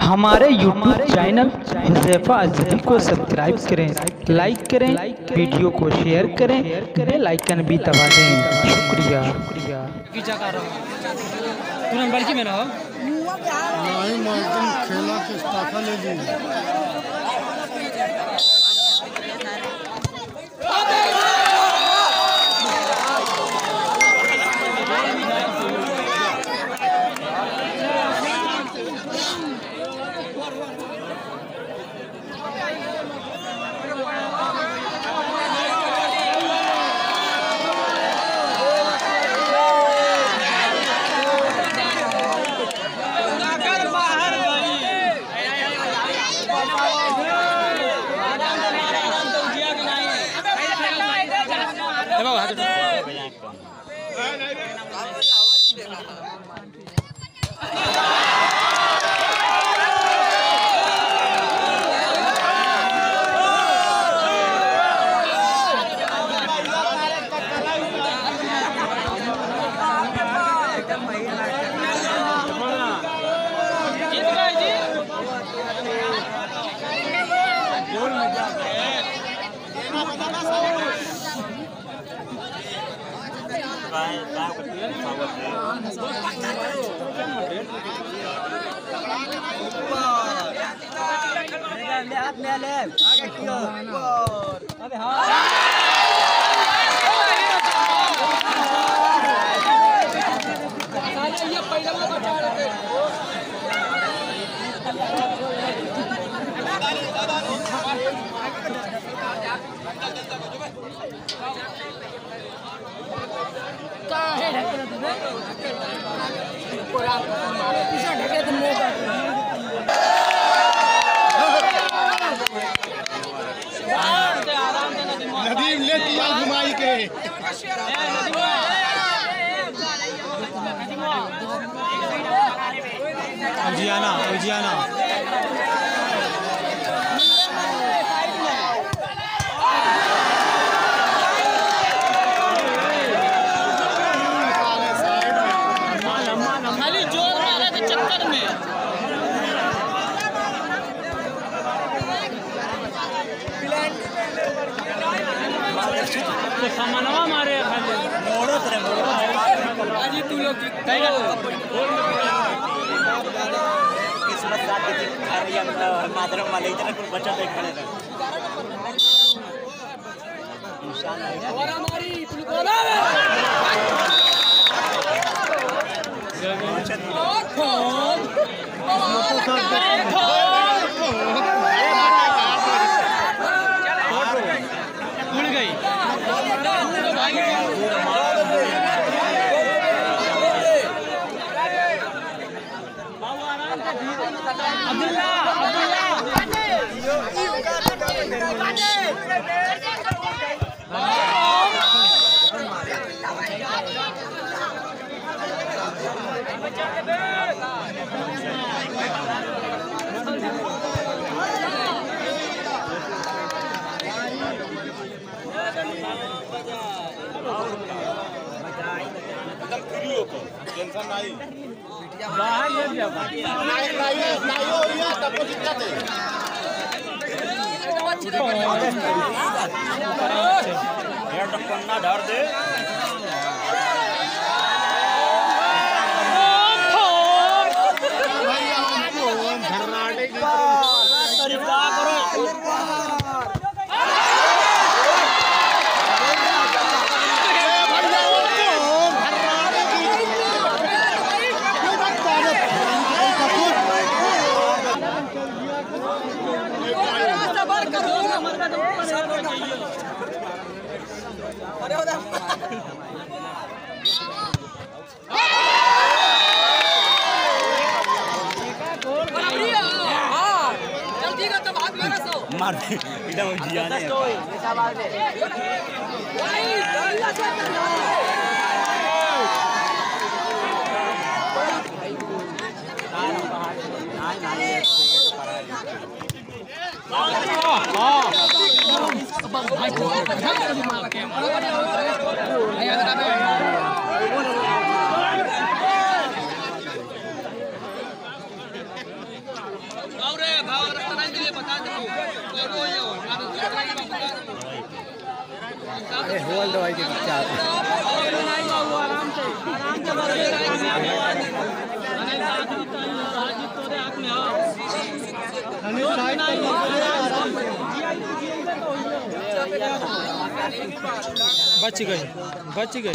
हमारे YouTube channel Huzaifa Azhari को subscribe करें, लाइक करें, वीडियो को शेयर करें, बेल आइकन भी दबा दें। शुक्रिया। तुरंत बड़की में ना हो नहीं मैं एकदम खेला के स्टाफा ले ली। नदीम ले दिया घुमाई के उजियाना खाली जोर मारा के चक्कर में तो सामानवा मारे खाली मोड़ो तेरे आज तू लोग किस्मत साथ दे खारिया मादरम वाले इधर कुछ बच्चा देख खड़े रहे इंसान है और हमारी बोला उड़ गई टेंशन नहीं बाहर ले जा नहीं हो रही है तब दिक्कत है यार टपन्ना धर दे मार दे एकदम उजियाना अरे होल दवाई के क्या बच गई